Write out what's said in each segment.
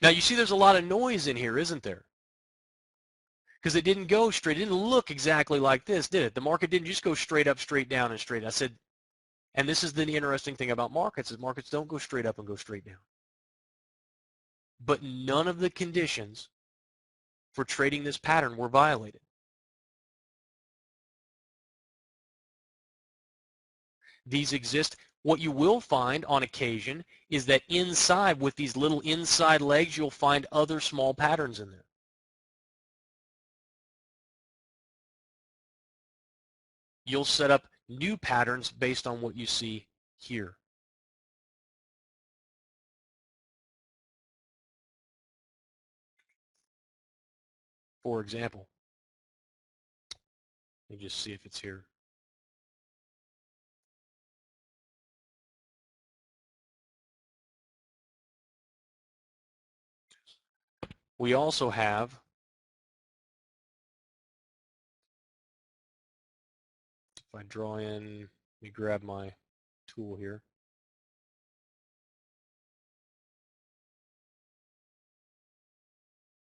Now you see there's a lot of noise in here, isn't there? Because it didn't go straight. It didn't look exactly like this, did it? The market didn't just go straight up, straight down, and straight. I said, and this is the interesting thing about markets, is markets don't go straight up and go straight down. But none of the conditions for trading this pattern were violated. These exist. What you will find on occasion is that inside, with these little inside legs, you'll find other small patterns in there. You'll set up new patterns based on what you see here. For example, let me just see if it's here. We also have if I draw in, let me grab my tool here.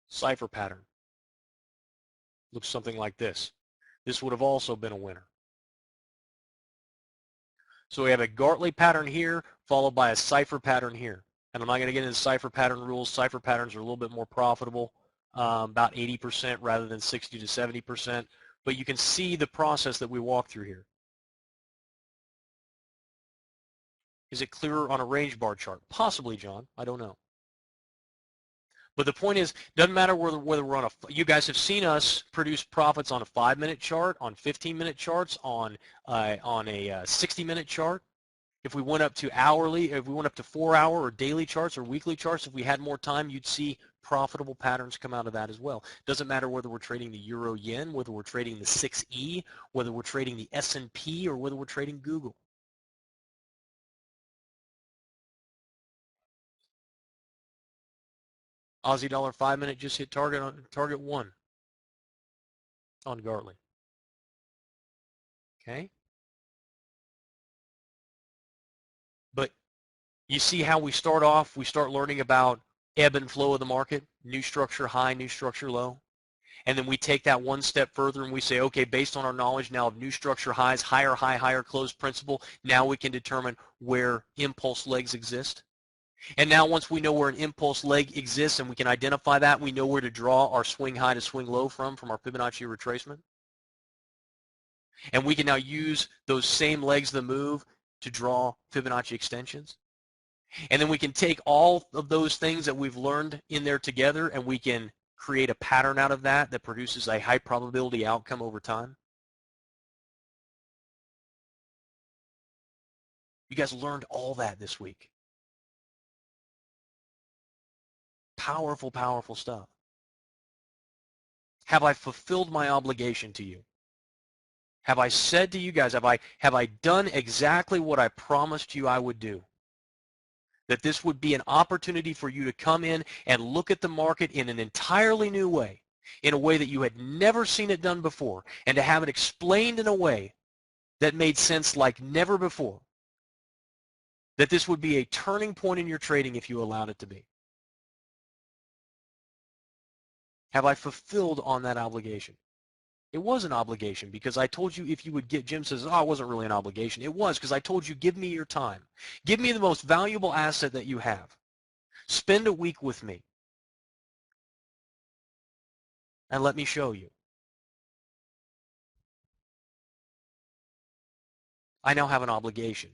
Cipher pattern. Looks something like this. This would have also been a winner. So we have a Gartley pattern here, followed by a cipher pattern here. And I'm not going to get into cipher pattern rules. Cipher patterns are a little bit more profitable, about 80% rather than 60 to 70%. But you can see the process that we walk through here. Is it clearer on a range bar chart? Possibly, John. I don't know. But the point is, doesn't matter whether we're on a, you guys have seen us produce profits on a 5-minute chart, on 15-minute charts, on a 60-minute chart. If we went up to hourly, if we went up to 4-hour or daily charts or weekly charts, if we had more time, you'd see profitable patterns come out of that as well. Doesn't matter whether we're trading the euro yen, whether we're trading the 6E, whether we're trading the S&P, or whether we're trading Google. Aussie dollar 5-minute just hit target 1 on Gartley. Okay. But you see how we start off, we start learning about ebb and flow of the market, new structure high, new structure low. And then we take that one step further and we say, okay, based on our knowledge now of new structure highs, higher high, higher close principle, now we can determine where impulse legs exist. And now once we know where an impulse leg exists and we can identify that, we know where to draw our swing high to swing low from our Fibonacci retracement. And we can now use those same legs of the move to draw Fibonacci extensions. And then we can take all of those things that we've learned in there together and we can create a pattern out of that that produces a high probability outcome over time. You guys learned all that this week. Powerful, powerful stuff. Have I fulfilled my obligation to you? Have I said to you guys, have I done exactly what I promised you I would do? That this would be an opportunity for you to come in and look at the market in an entirely new way, in a way that you had never seen it done before, and to have it explained in a way that made sense like never before. That this would be a turning point in your trading if you allowed it to be. Have I fulfilled on that obligation? It was an obligation because I told you if you would get, Jim says, oh, it wasn't really an obligation. It was because I told you, give me your time. Give me the most valuable asset that you have. Spend a week with me. And let me show you. I now have an obligation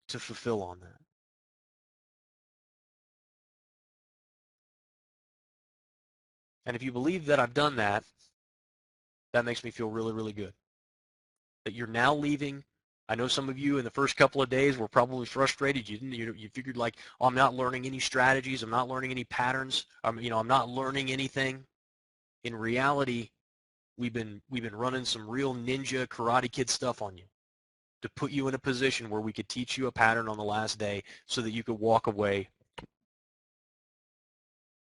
to fulfill on that. And if you believe that I've done that, that makes me feel really, really good. That you're now leaving. I know some of you in the first couple of days were probably frustrated. You figured like, oh, I'm not learning any strategies. I'm not learning any patterns. I'm not learning anything. In reality, we've been running some real ninja Karate Kid stuff on you to put you in a position where we could teach you a pattern on the last day so that you could walk away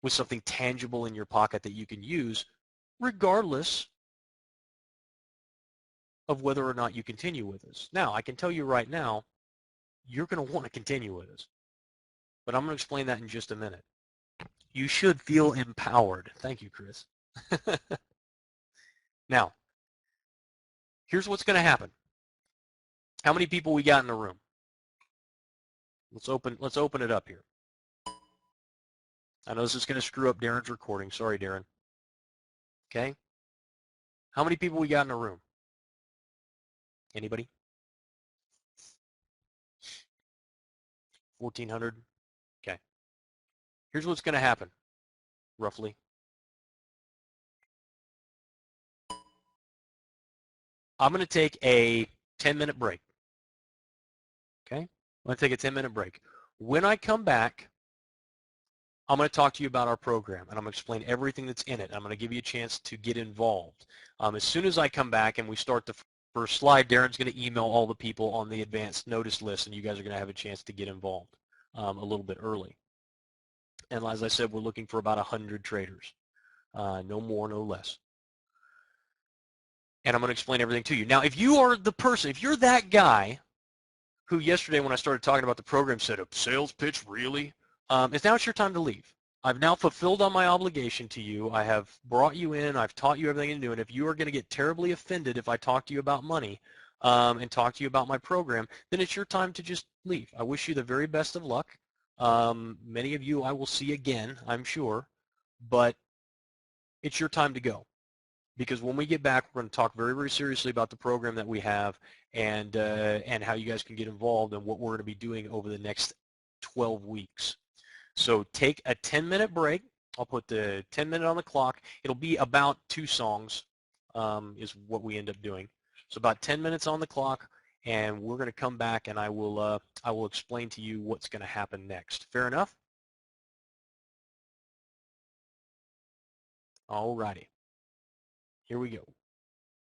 with something tangible in your pocket that you can use regardless of whether or not you continue with us. Now, I can tell you right now, you're going to want to continue with us. But I'm going to explain that in just a minute. You should feel empowered. Thank you, Chris. Now, here's what's going to happen. How many people we got in the room? Let's open it up here. I know this is going to screw up Darren's recording. Sorry, Darren. Okay. How many people we got in the room? Anybody? 1,400? Okay. Here's what's going to happen, roughly. I'm going to take a 10-minute break. Okay? I'm going to take a 10-minute break. When I come back, I'm going to talk to you about our program, and I'm going to explain everything that's in it. I'm going to give you a chance to get involved. As soon as I come back and we start the first slide, Darren's going to email all the people on the advanced notice list, and you guys are going to have a chance to get involved a little bit early. And as I said, we're looking for about 100 traders, no more, no less. And I'm going to explain everything to you. Now, if you are the person, if you're that guy who yesterday when I started talking about the program said, a sales pitch, really? It's now it's your time to leave. I've now fulfilled on my obligation to you. I have brought you in. I've taught you everything to do. And if you are going to get terribly offended if I talk to you about money and talk to you about my program, then it's your time to just leave. I wish you the very best of luck. Many of you I will see again, I'm sure, but it's your time to go. Because when we get back, we're going to talk very, very seriously about the program that we have and how you guys can get involved and what we're going to be doing over the next 12 weeks. So take a 10-minute break. I'll put the 10-minute on the clock. It'll be about 2 songs is what we end up doing. So about 10 minutes on the clock, and we're going to come back and I will explain to you what's going to happen next. Fair enough? All righty. Here we go.